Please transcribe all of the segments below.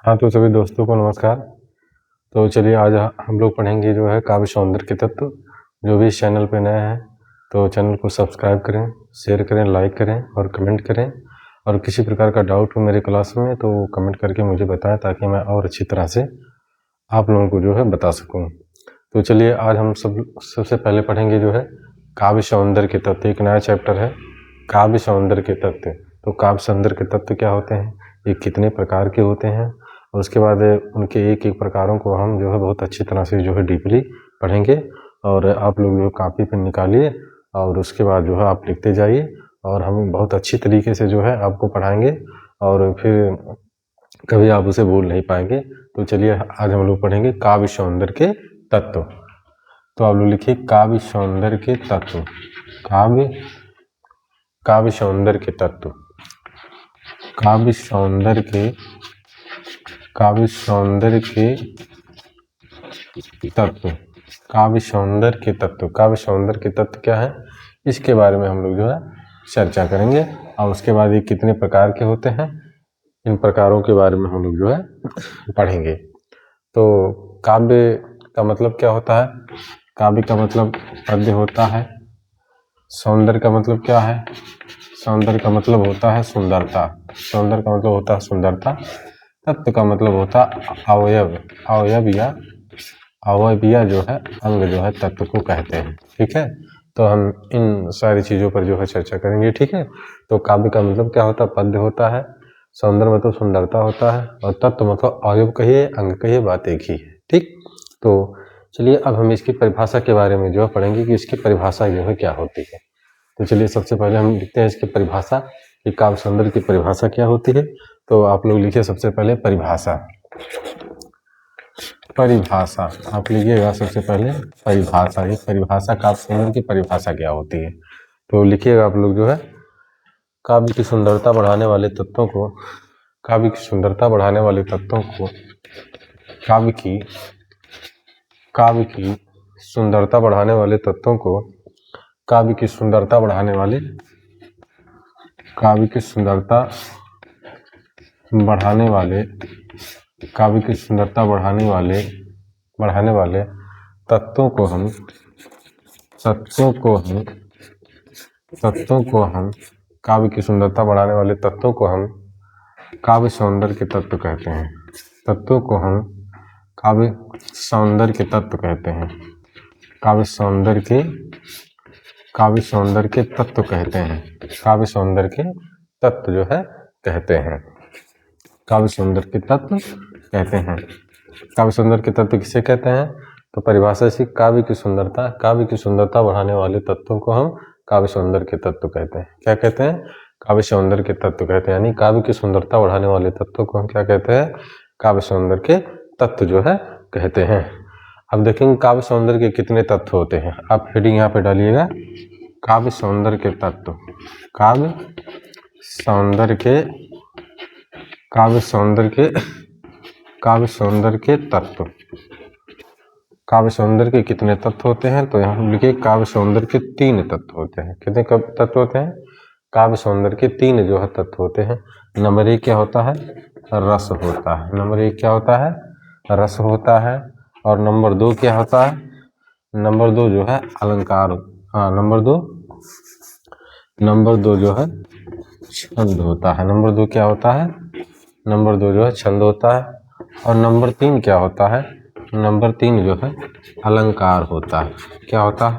हाँ, तो सभी दोस्तों को नमस्कार। तो चलिए आज हम लोग पढ़ेंगे जो है काव्य सौंदर्य के तत्व। जो भी इस चैनल पे नए हैं तो चैनल को सब्सक्राइब करें, शेयर करें, लाइक करें और कमेंट करें। और किसी प्रकार का डाउट हो मेरे क्लास में तो कमेंट करके मुझे बताएं ताकि मैं और अच्छी तरह से आप लोगों को जो है बता सकूँ। तो चलिए आज हम सबसे पहले पढ़ेंगे जो है काव्य सौंदर्य के तत्व। एक नया चैप्टर है काव्य सौंदर्य के तत्व। तो काव्य सौंदर्य के तत्व क्या होते हैं, ये कितने प्रकार के होते हैं, और उसके बाद उनके एक एक प्रकारों को हम जो है बहुत अच्छी तरह से जो है डीपली पढ़ेंगे। और आप लोग जो कापी पे निकालिए और उसके बाद जो है आप लिखते जाइए और हम बहुत अच्छी तरीके से जो है आपको पढ़ाएंगे और फिर कभी आप उसे भूल नहीं पाएंगे। तो चलिए आज हम लोग पढ़ेंगे काव्य सौंदर्य के तत्व। तो आप लोग लिखिए काव्य सौंदर्य के तत्व। काव्य सौंदर्य के तत्व। काव्य सौंदर्य के तत्व। काव्य सौंदर्य के तत्व। काव्य सौंदर्य के तत्व क्या है, इसके बारे में हम लोग जो है चर्चा करेंगे। और उसके बाद ये कितने प्रकार के होते हैं, इन प्रकारों के बारे में हम लोग जो है पढ़ेंगे। तो काव्य का मतलब क्या होता है, काव्य का मतलब पद्य होता है। सौंदर्य का मतलब क्या है, सौंदर्य का मतलब होता है सुंदरता। सौंदर्य का मतलब होता है सुंदरता। तत्व का मतलब होता अवयव। अवयव या जो है अंग जो है तत्व को कहते हैं। ठीक है, तो हम इन सारी चीज़ों पर जो है चर्चा करेंगे। ठीक है, तो काव्य का मतलब क्या होता है, पद्य होता है। सौंदर्य मतलब सुंदरता होता है और तत्व मतलब अवयव कहिए, अंग कहिए, बात एक ही है। ठीक, तो चलिए अब हम इसकी परिभाषा के बारे में जो है पढ़ेंगे कि इसकी परिभाषा जो है क्या होती है। तो चलिए सबसे पहले हम लिखते हैं इसकी परिभाषा कि काव्य सौंदर्य की परिभाषा क्या होती है। तो आप लोग लिखिए सबसे पहले परिभाषा। परिभाषा आप लिखिएगा सबसे पहले परिभाषा। ये परिभाषा काव्य सौंदर्य की परिभाषा क्या होती है, तो लिखिएगा आप लोग जो है काव्य की सुंदरता बढ़ाने वाले तत्वों को, काव्य की सुंदरता बढ़ाने वाले तत्वों को, काव्य की सुंदरता बढ़ाने वाले तत्वों को, काव्य की सुंदरता बढ़ाने वाले, काव्य की सुंदरता बढ़ाने वाले, काव्य की सुंदरता बढ़ाने वाले तत्वों को हम काव्य की सुंदरता बढ़ाने वाले तत्वों को हम काव्य सौंदर्य के तत्व कहते हैं। तत्वों को हम काव्य सौंदर्य के तत्व कहते हैं। काव्य सौंदर्य के तत्व कहते हैं। काव्य सौंदर्य के तत्व जो है कहते हैं। काव्य सौंदर्य के तत्व कहते हैं। काव्य सौंदर्य के तत्व किसे कहते हैं, तो परिभाषा से काव्य की सुंदरता बढ़ाने वाले तत्वों को हम काव्य सौंदर्य के तत्व कहते हैं। क्या कहते हैं, काव्य सौंदर्य के तत्व कहते हैं। यानी काव्य की सुंदरता बढ़ाने वाले तत्वों को हम क्या कहते हैं, काव्य सौंदर्य के तत्व जो है कहते हैं। अब देखेंगे काव्य सौंदर्य के कितने तत्व होते हैं। आप हेडिंग यहाँ पे डालिएगा काव्य सौंदर्य के तत्व। काव्य सौंदर्य के तत्व। काव्य सौंदर्य के कितने तत्व होते हैं, तो यहाँ लिखिए काव्य सौंदर्य के 3 तत्व होते हैं। कितने तत्व होते हैं, काव्य सौंदर्य के 3 जो है तत्व होते हैं। नंबर 1 क्या होता है, रस होता है। नंबर 1 क्या होता है, रस होता है। और नंबर 2 क्या होता है, नंबर 2 जो है अलंकार। हाँ, नंबर 2 जो है छंद होता है। नंबर 2 क्या होता है, नंबर 2 जो है छंद होता है। और नंबर 3 क्या होता है, नंबर 3 जो है अलंकार होता है। क्या होता है,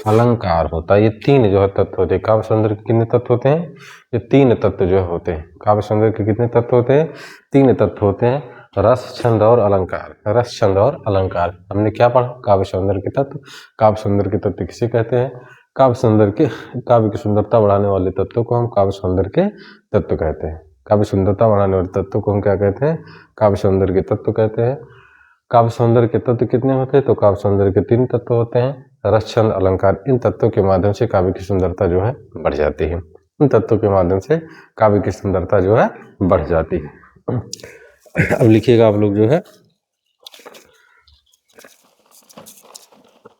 अलंकार होता है। ये 3 जो है तत्व होते हैं। काव्य सौंदर्य के कितने तत्व होते हैं, ये 3 तत्व जो होते हैं। काव्य सौंदर्य के कितने तत्व होते हैं, 3 तत्व होते हैं, रस, छंद और अलंकार। रस, छंद और अलंकार हमने क्या पढ़ा, काव्य सौंदर्य के तत्व। काव्य सौंदर्य के तत्व किसे कहते हैं, काव्य की सुंदरता बढ़ाने वाले तत्व को हम काव्य सौंदर्य के तत्व कहते हैं। काव्य सुंदरता बढ़ाने वाले तत्व को हम क्या कहते हैं, काव्य सौंदर्य के तत्व कहते हैं। काव्य सौंदर्य के तत्व कितने होते हैं, तो काव्य सौंदर्य के 3 तत्व होते हैं, रस, छंद, अलंकार। इन तत्वों के माध्यम से काव्य की सुंदरता जो है बढ़ जाती है। इन तत्वों के माध्यम से काव्य की सुंदरता जो है बढ़ जाती है। अब लिखिएगा आप लोग जो है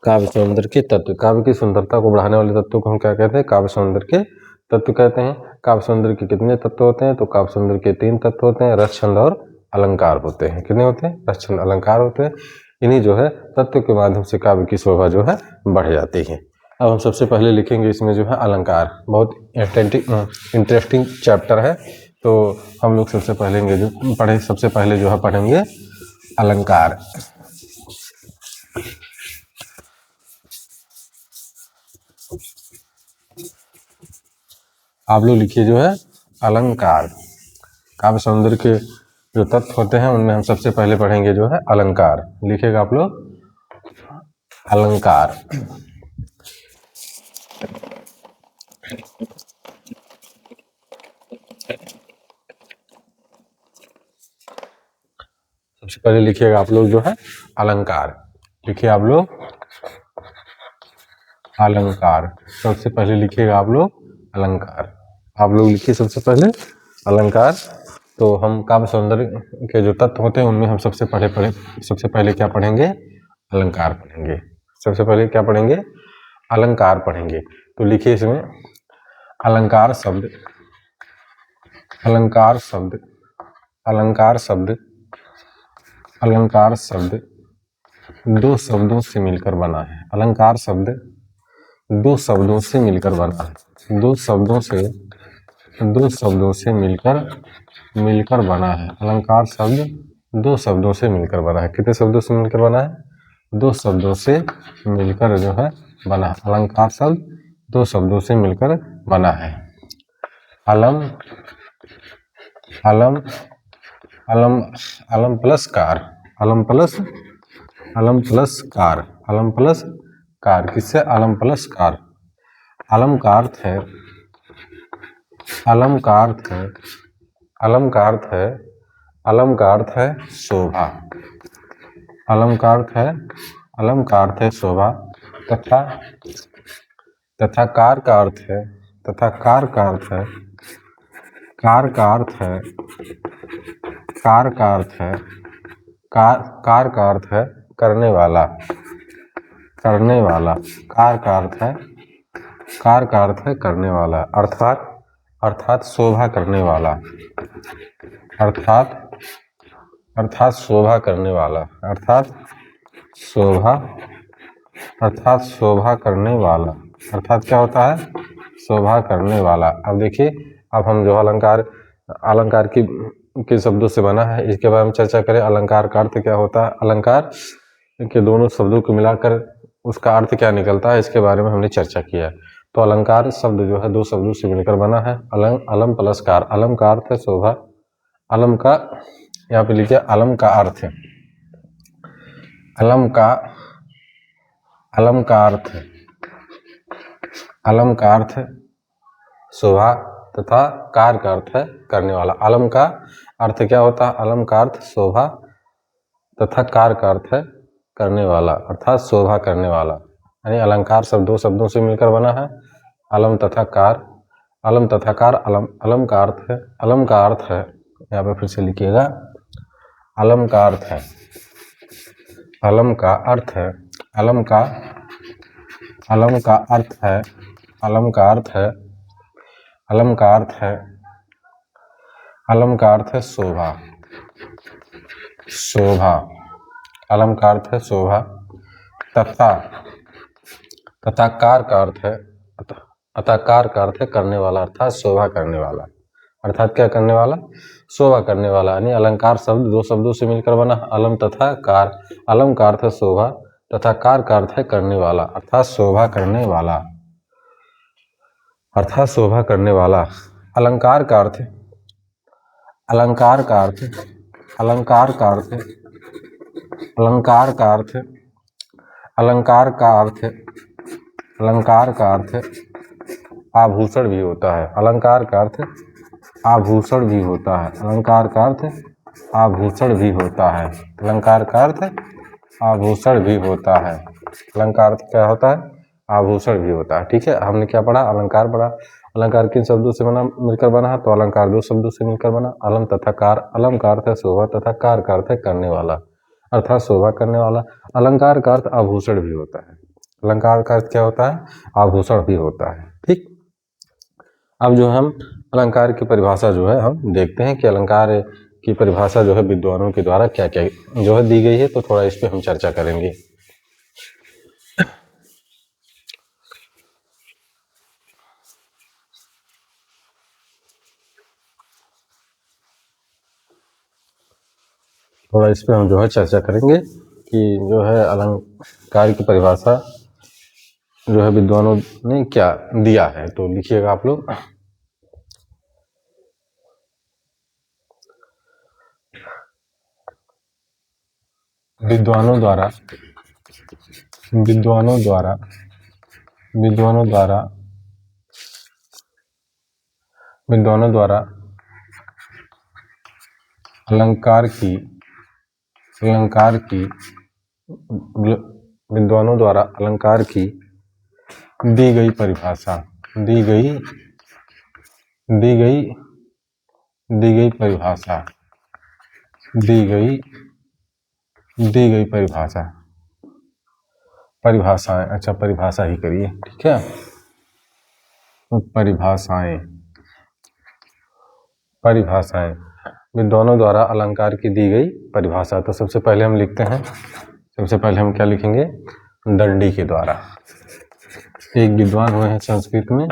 काव्य सौंदर्य के तत्व। काव्य की सुंदरता को बढ़ाने वाले तत्वों को हम क्या कहते हैं, काव्य सौंदर्य के तत्व कहते हैं। काव्य सौंदर्य के कितने तत्व होते हैं, तो काव्य सौंदर्य के 3 तत्व होते हैं, रस, छंद और अलंकार होते हैं। कितने होते हैं? 10 छंद अलंकार होते हैं। इन्हीं जो है तत्व के माध्यम से काव्य की शोभा जो है बढ़ जाती है। अब हम सबसे पहले लिखेंगे इसमें जो है अलंकार। बहुत इंटरेस्टिंग चैप्टर है। तो हम लोग सबसे पहले जो है पढ़ेंगे अलंकार। आप लोग लिखिए जो है अलंकार। काव्य सौंदर्य के जो तत्व होते हैं उनमें हम सबसे पहले पढ़ेंगे जो है अलंकार। लिखिएगा आप लोग अलंकार। सबसे पहले लिखिएगा आप लोग जो है अलंकार। लिखिए आप लोग अलंकार। सबसे पहले लिखिएगा आप लोग अलंकार। आप लोग लिखिए सबसे पहले अलंकार। तो हम काव्य सौंदर्य के जो तत्व होते हैं उनमें हम सबसे पहले क्या पढ़ेंगे? अलंकार पढ़ेंगे। सबसे पहले क्या पढ़ेंगे? अलंकार पढ़ेंगे। तो लिखिए इसमें अलंकार शब्द, अलंकार शब्द, अलंकार शब्द, अलंकार शब्द दो शब्दों से मिलकर बना है। अलंकार शब्द दो शब्दों से मिलकर बना है। दो शब्दों से मिलकर बना है। अलंकार शब्द दो शब्दों से मिलकर बना है। कितने शब्दों से मिलकर बना है? दो शब्दों से मिलकर जो है बना है। अलंकार शब्द दो शब्दों से मिलकर बना है। अलम, अलम, अलम, अलम प्लस कार, अलम प्लस कार, अलम प्लस कार। किससे? अलम प्लस कार। अलम का अर्थ है, अलम का अर्थ है, अलम का अर्थ है, अलम का अर्थ है शोभा। अलम का अर्थ है, अलम का अर्थ है शोभा। तथा कार का अर्थ है, तथा कार का अर्थ है, कार का अर्थ है, कार का अर्थ है, कार का अर्थ है करने वाला, करने वाला। कार का अर्थ है, कार का अर्थ है करने वाला। अर्थात शोभा करने वाला, अर्थात शोभा करने वाला, अर्थात शोभा करने वाला। अर्थात क्या होता है? शोभा करने वाला। अब देखिए, अब हम जो अलंकार के शब्दों से बना है इसके बारे में चर्चा करें। अलंकार का अर्थ क्या होता है? अलंकार के दोनों शब्दों को मिलाकर उसका अर्थ क्या निकलता है इसके बारे में हमने चर्चा किया। तो अलंकार शब्द जो है दो शब्दों से मिलकर बना है। अलम प्लस कार। अलम का अर्थ है शोभा। अलम का, यहाँ पे लिखिए अलम का अर्थ है, अलम का अर्थ है, अलम का अर्थ है शोभा तथा कार का अर्थ है करने वाला। अलम का अर्थ क्या होता है? अलम का अर्थ शोभा तथा कार का अर्थ है करने वाला, अर्थात शोभा करने वाला। यानी अलंकार शब्द दो शब्दों से मिलकर बना है। अलम तथा कार, अलम तथा कार। अलम का अर्थ है, अलम का अर्थ है, यहाँ पे फिर से लिखिएगा अलम का अर्थ है, अलम का अर्थ है, अलम का अर्थ है, अलम का अर्थ है, अलम का अर्थ है, अलम का अर्थ है शोभा, शोभा। अलम का अर्थ है शोभा तथा कार का अर्थ है, अतः कार का अर्थ है करने वाला, अर्थात शोभा करने वाला। अर्थात क्या करने वाला? शोभा करने वाला। यानी अलंकार शब्द दो शब्दों से मिलकर बना। अलम तथा कार। अलम का अर्थ है शोभा तथा कार का अर्थ है करने वाला, अर्थात शोभा करने वाला, अर्थात शोभा करने वाला। अलंकार का अर्थ, अलंकार का अर्थ, अलंकार का अर्थ, अलंकार का अर्थ, अलंकार का अर्थ, अलंकार का अर्थ आभूषण भी होता है। अलंकार का अर्थ आभूषण भी होता है। अलंकार का अर्थ आभूषण भी होता है। अलंकार का अर्थ आभूषण भी होता है। अलंकार अर्थ क्या होता है? आभूषण भी होता है। ठीक है, हमने क्या पढ़ा? अलंकार पढ़ा। अलंकार किन शब्दों से मिलकर बना है? तो अलंकार दो शब्दों से मिलकर बना। अलम तथा कार। अलम का अर्थ है शोभा तथा कार का अर्थ है करने वाला, अर्थात शोभा करने वाला। अलंकार का अर्थ आभूषण भी होता है। अलंकार का अर्थ क्या होता है? आभूषण भी होता है। ठीक, अब जो हम अलंकार की परिभाषा जो है हम देखते हैं कि अलंकार की परिभाषा जो है विद्वानों के द्वारा क्या क्या जो है दी गई है, तो थोड़ा इस पे हम चर्चा करेंगे। थोड़ा इस पे हम जो है चर्चा करेंगे कि जो है अलंकार की परिभाषा जो है विद्वानों ने क्या दिया है। तो लिखिएगा आप लोग। विद्वानों द्वारा विद्वानों द्वारा विद्वानों द्वारा विद्वानों द्वारा अलंकार की विद्वानों द्वारा अलंकार की दी गई परिभाषा दी गई परिभाषा परिभाषाएं, अच्छा परिभाषा ही करिए, ठीक है। परिभाषाएं विद्वानों द्वारा अलंकार की दी गई परिभाषा। तो सबसे पहले हम लिखते हैं, सबसे पहले हम क्या लिखेंगे, दंडी के द्वारा। एक विद्वान हुए हैं संस्कृत में,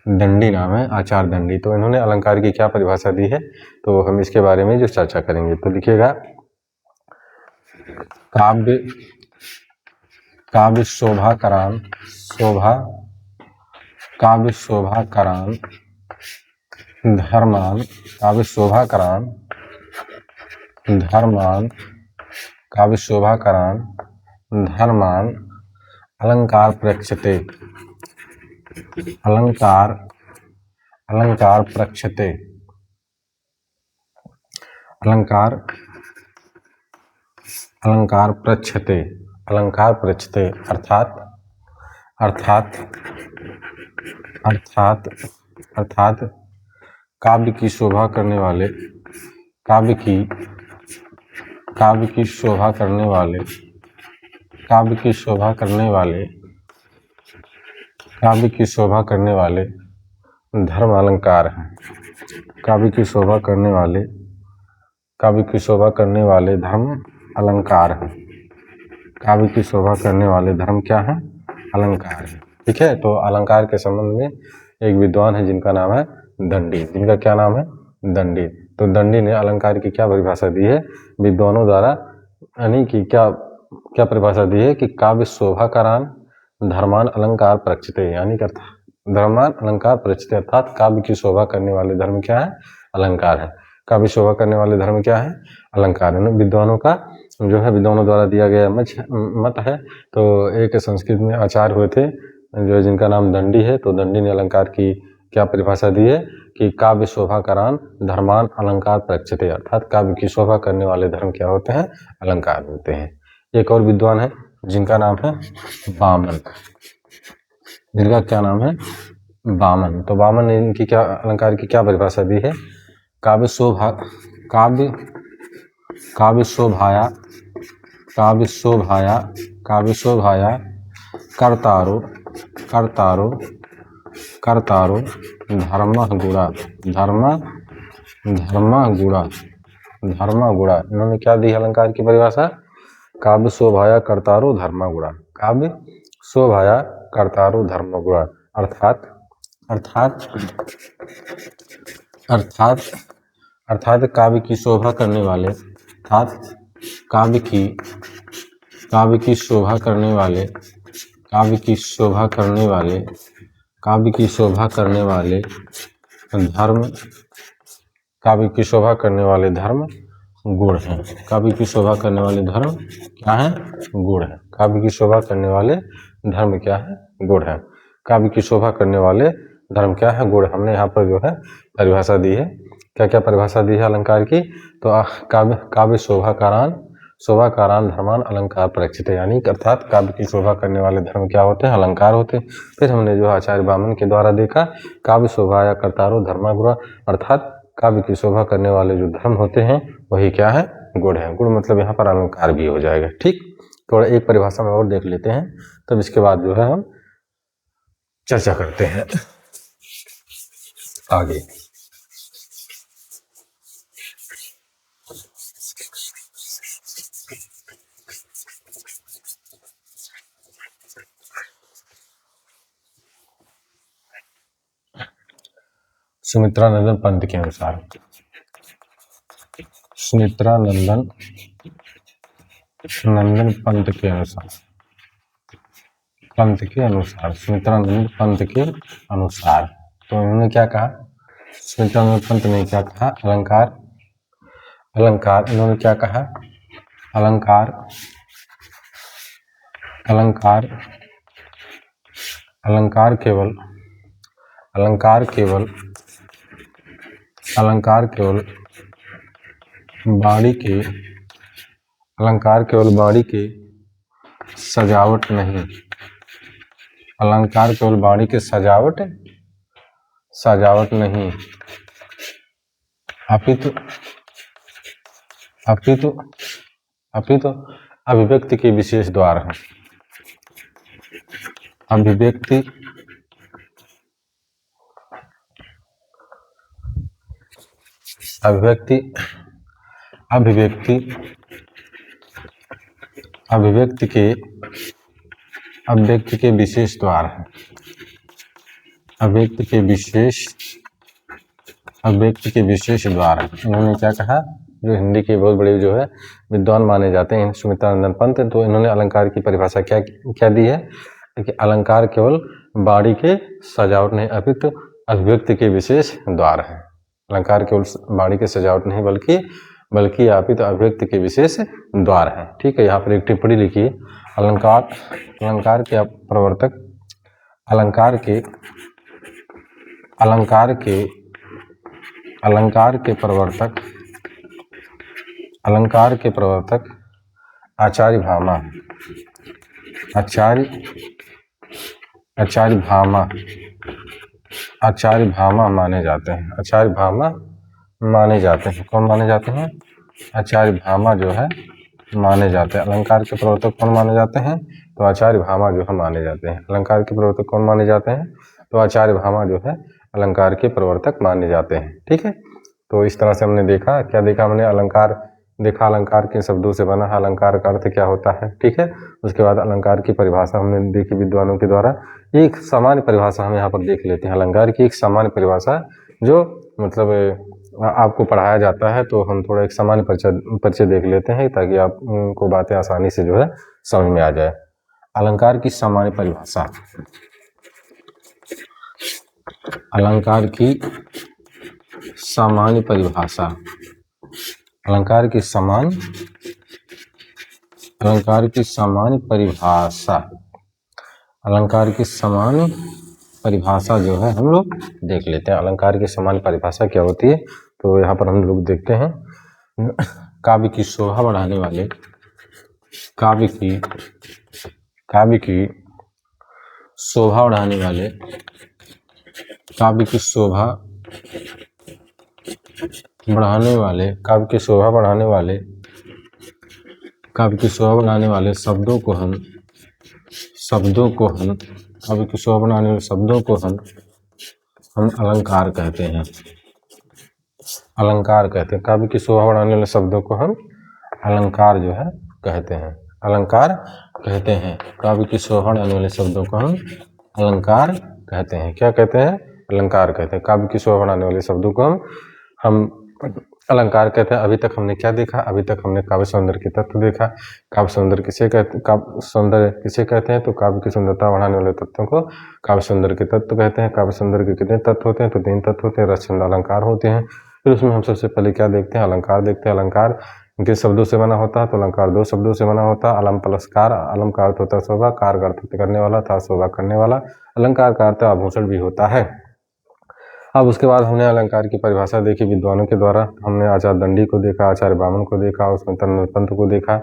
दंडी नाम है, आचार्य दंडी। तो इन्होंने अलंकार की क्या परिभाषा दी है, तो हम इसके बारे में जो चर्चा करेंगे। तो लिखिएगा, काव्य शोभाकरान धर्मान अलंकार प्रक्षते अर्थात काव्य की शोभा करने वाले धर्म अलंकार हैं। काव्य की शोभा करने वाले धर्म अलंकार हैं। काव्य की शोभा करने वाले धर्म क्या है, अलंकार है, ठीक है। तो अलंकार के संबंध में एक विद्वान है जिनका नाम है दंडी, जिनका क्या नाम है, दंडी। तो दंडी ने अलंकार की क्या परिभाषा दी है विद्वानों द्वारा, यानी कि क्या क्या परिभाषा दी है कि काव्य शोभाकरान धर्मान अलंकार प्रक्षते, यानी कि धर्मान अलंकार प्रक्षते, अर्थात काव्य की शोभा करने वाले धर्म क्या है, अलंकार है। काव्य शोभा करने वाले धर्म क्या है, अलंकार है। विद्वानों का जो है विद्वानों द्वारा दिया गया मत है। तो एक संस्कृत में आचार्य हुए थे जो जिनका नाम दंडी है। तो दंडी ने अलंकार की क्या परिभाषा दी है कि काव्य शोभाकरान धर्मान अलंकार प्रक्षते, अर्थात काव्य की शोभा करने वाले धर्म क्या होते हैं, अलंकार होते हैं। एक और विद्वान है जिनका नाम है वामन, जिनका क्या नाम है, वामन। तो वामन ने इनकी क्या अलंकार की क्या परिभाषा दी है, काव्य शोभाया कर्तारो धर्म गुणा। इन्होंने क्या दी अलंकार की परिभाषा, काव्य शोभाया कर्तारो धर्म गुणा। काव्य शोभाया कर्तारो धर्म गुणा, अर्थात काव्य की शोभा करने वाले, काव्य की शोभा करने वाले धर्म गुण हैं। काव्य की शोभा करने वाले धर्म क्या है, गुण है। काव्य की शोभा करने वाले धर्म क्या है, गुण है। काव्य की शोभा करने वाले धर्म क्या है, गुण। हमने यहाँ पर जो है परिभाषा दी है, क्या क्या परिभाषा दी है अलंकार की। तो काव्य शोभाकारान धर्मान अलंकार प्रक्षते, यानी अर्थात काव्य की शोभा करने वाले धर्म क्या होते हैं, अलंकार होते हैं। फिर हमने जो आचार्य वामन के द्वारा देखा, काव्य शोभाया कर्तारो धर्मा गुणा, अर्थात काव्य की शोभा करने वाले जो धर्म होते हैं वही क्या है, गुण है। गुण मतलब यहाँ पर अलंकार भी हो जाएगा, ठीक। थोड़ा एक परिभाषा में और देख लेते हैं, तब इसके बाद जो है हम चर्चा करते हैं आगे। सुमित्रा नंदन पंत के अनुसार, सुमित्रा नंदन पंत के अनुसार, सुमित्रा नंदन पंत के अनुसार। तो उन्होंने क्या कहा, सुमित्रा नंदन पंत ने क्या कहा, अलंकार इन्होंने क्या कहा, अलंकार केवल बाड़ी की सजावट नहीं, अलंकार केवल बाड़ी की सजावट नहीं, अपितु अभिव्यक्ति के विशेष द्वार है, अभिव्यक्ति के विशेष द्वार है, अभिव्यक्ति के विशेष द्वार है। इन्होंने क्या कहा, जो हिंदी के बहुत बड़े जो है विद्वान माने जाते हैं सुमित्रा नंदन पंत, तो इन्होंने अलंकार की परिभाषा क्या दी है कि अलंकार केवल बाड़ी के सजावट नहीं अपितु अभिव्यक्ति के विशेष द्वार है। अलंकार केवल बाड़ी के सजावट नहीं बल्कि अपितु अभिव्यक्ति के विशेष द्वार है। ठीक है, यहाँ पर एक टिप्पणी लिखी, अलंकार के प्रवर्तक, अलंकार के प्रवर्तक आचार्य भामा माने जाते हैं, कौन माने जाते हैं, आचार्य भामा जो है माने जाते हैं। अलंकार के प्रवर्तक कौन माने जाते हैं, तो आचार्य भामा जो है माने जाते हैं। अलंकार के प्रवर्तक कौन माने जाते हैं, तो आचार्य भामा जो है अलंकार के प्रवर्तक माने जाते हैं। ठीक है, तो इस तरह से हमने देखा, क्या देखा हमने, अलंकार देखा, अलंकार किन शब्दों से बना है, अलंकार का अर्थ क्या होता है। ठीक है, उसके बाद अलंकार की परिभाषा हमने देखी विद्वानों के द्वारा। एक सामान्य परिभाषा हम यहाँ पर देख लेते हैं, अलंकार की एक सामान्य परिभाषा जो मतलब आपको पढ़ाया जाता है, तो हम थोड़ा एक सामान्य परिचय देख लेते हैं ताकि आपको बातें आसानी से जो है समझ में आ जाए। अलंकार की सामान्य परिभाषा, अलंकार की सामान्य परिभाषा, अलंकार की सामान्य परिभाषा जो है हम लोग देख लेते हैं। अलंकार की सामान्य परिभाषा क्या होती है, तो यहाँ पर हम लोग देखते हैं, काव्य की शोभा बढ़ाने वाले, काव्य की शोभा बढ़ाने वाले, काव्य की शोभा बढ़ाने वाले शब्दों को हम अलंकार कहते हैं। काव्य की शोभा बढ़ाने वाले शब्दों को हम अलंकार जो है कहते हैं, अलंकार कहते हैं। काव्य की शोभा बढ़ाने वाले शब्दों को हम अलंकार कहते हैं। क्या कहते हैं, अलंकार कहते हैं। काव्य की शोभा बढ़ाने वाले शब्दों को हम अलंकार कहते हैं। अभी तक हमने क्या देखा, अभी तक हमने काव्य सौंदर्य के तत्व देखा। काव्य सौंदर्य किसे कहते हैं, तो काव्य की सुंदरता बढ़ाने वाले तत्वों को काव्य सौंदर्य के तत्व कहते हैं। काव्य सौंदर्य के कितने तत्व होते हैं, तो 3 तत्व होते हैं, रस छंद अलंकार होते हैं। फिर उसमें हम सबसे पहले क्या देखते हैं, अलंकार देखते हैं। अलंकार किस शब्दों से बना होता है, तो अलंकार 2 शब्दों से बना होता है, अलम प्लस कार। अलम का अर्थ होता है शोभा, कार का अर्थ करने वाला था, शोभा करने वाला। अलंकार का अर्थ आभूषण भी होता है। अब उसके बाद हमने अलंकार की परिभाषा देखी विद्वानों के द्वारा। हमने आचार्य दंडी को देखा, आचार्य बामन को देखा, उसमें तन्मयपंत को देखा,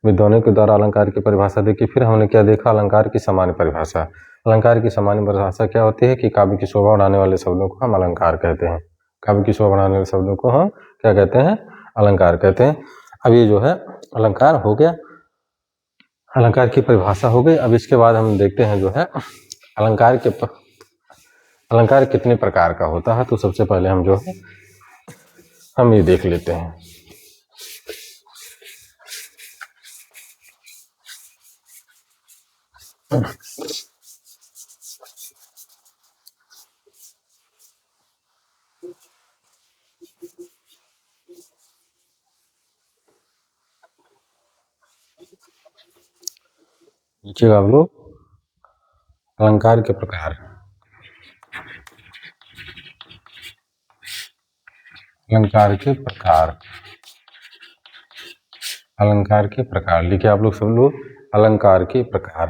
विद्वानों के द्वारा अलंकार की परिभाषा देखी। फिर हमने क्या देखा, अलंकार की सामान्य परिभाषा। अलंकार की सामान्य परिभाषा क्या होती है कि काव्य की शोभा बढ़ाने वाले शब्दों को हम अलंकार कहते हैं। काव्य की शोभा बढ़ाने वाले शब्दों को हम क्या कहते हैं, अलंकार कहते हैं। अब ये जो है अलंकार हो गया, अलंकार की परिभाषा हो गई। अब इसके बाद हम देखते हैं जो है अलंकार कितने प्रकार का होता है। तो सबसे पहले हम जो है हम ये देख लेते हैं। लिखिएगा आप लोग अलंकार के प्रकार। अलंकार के प्रकार, अलंकार के प्रकार लिखिए आप लोग सब लोग अलंकार के प्रकार।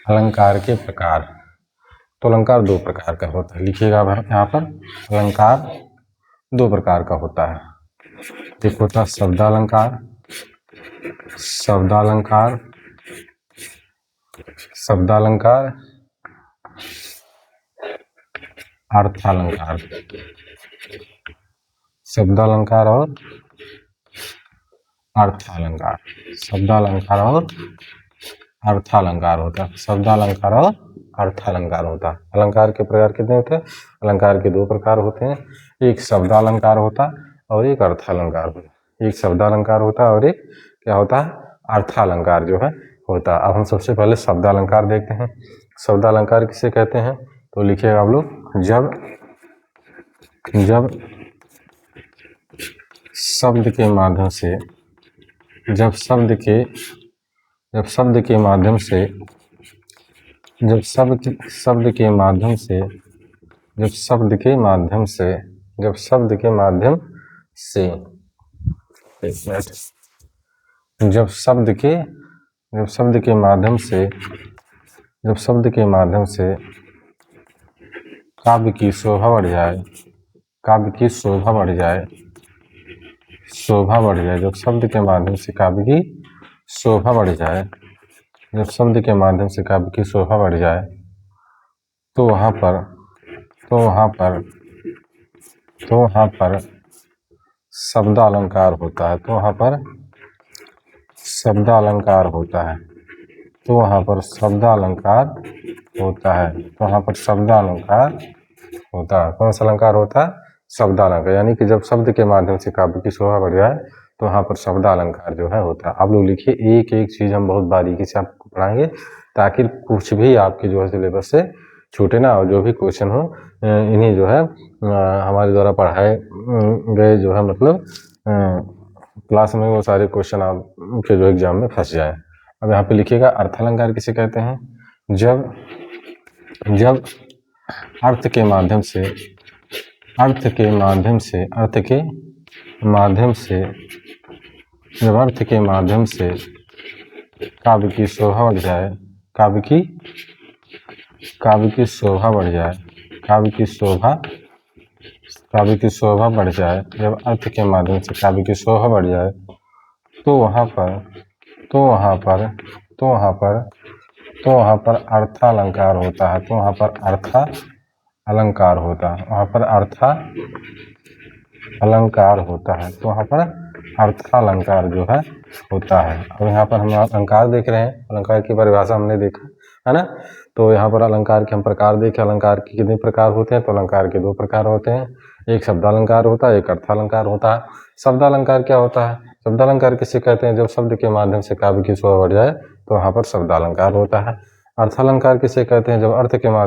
अलंकार के प्रकार, तो अलंकार दो प्रकार का होता है। लिखिएगा यहाँ पर अलंकार दो प्रकार का होता है। एक होता है शब्दालंकार, शब्दालंकार, शब्दालंकार, अर्थालंकार। शब्दालंकार और अर्थालंकार, शब्दालंकार और अर्थालंकार होता है। शब्दालंकार और अर्थालंकार होता है। अलंकार के प्रकार कितने होते हैं? अलंकार के दो प्रकार होते हैं, एक शब्दालंकार होता है और एक अर्थालंकार होता है। एक शब्दालंकार होता है और एक क्या होता है? अर्थालंकार जो है होता है। अब हम सबसे पहले शब्दालंकार देखते हैं। शब्दालंकार किसे कहते हैं? तो लिखिएगा आप लोग जब शब्द के माध्यम से, जब शब्द के माध्यम से, जब शब्द के माध्यम से, जब शब्द के माध्यम से, जब शब्द के माध्यम से, जब शब्द के माध्यम से, जब शब्द के माध्यम से काव्य की शोभा बढ़ जाए, काव्य की शोभा बढ़ जाए, शोभा बढ़ जाए, जब शब्द के माध्यम से काव्य की शोभा बढ़ जाए, जब शब्द के माध्यम से काव्य की शोभा बढ़ जाए, तो वहाँ पर शब्दालंकार होता है। तो वहाँ पर शब्दालंकार होता है। तो वहाँ पर शब्दालंकार होता है। तो वहाँ पर शब्दालंकार होता है। कौन सा अलंकार होता है? शब्दालंकार। यानी कि जब शब्द के माध्यम से काव्य की शोभा बढ़ जाए तो वहाँ पर शब्दालंकार जो है होता है। आप लोग लिखिए, एक एक चीज़ हम बहुत बारीकी से आपको पढ़ाएंगे ताकि कुछ भी आपके जो है सिलेबस से छूटे ना, और जो भी क्वेश्चन हो इन्हीं जो है हमारे द्वारा पढ़ाए गए जो है मतलब क्लास में वो सारे क्वेश्चन आपके जो एग्जाम में फंस जाए। अब यहाँ पे लिखिएगा अर्थालंकार किसे कहते हैं? जब अर्थ के माध्यम से, अर्थ के माध्यम से, अर्थ के माध्यम से, जब अर्थ के माध्यम से काव्य की शोभा बढ़ जाए, काव्य की शोभा बढ़ जाए, काव्य की शोभा बढ़ जाए, जब अर्थ के माध्यम से काव्य की शोभा बढ़ जाए, तो वहाँ पर अर्थालंकार होता है। तो वहाँ पर अर्थालंकार होता है। वहाँ पर अर्थालंकार होता है। तो वहाँ पर अर्थालंकार जो है होता है। अब यहाँ पर हम अलंकार देख रहे हैं, अलंकार की परिभाषा हमने देखा है ना। तो यहाँ पर अलंकार के हम प्रकार देखें। अलंकार के कितने प्रकार होते हैं? तो अलंकार के दो प्रकार होते हैं, एक शब्दालंकार होता है, एक अर्थालंकार होता है। शब्दालंकार क्या होता है? शब्दालंकार किसे कहते हैं? जब शब्द के माध्यम से काव्य की शोभा बढ़ जाए तो वहाँ पर शब्दालंकार होता है। अर्थालंकार किसे कहते हैं? जब अर्थ के माध्यम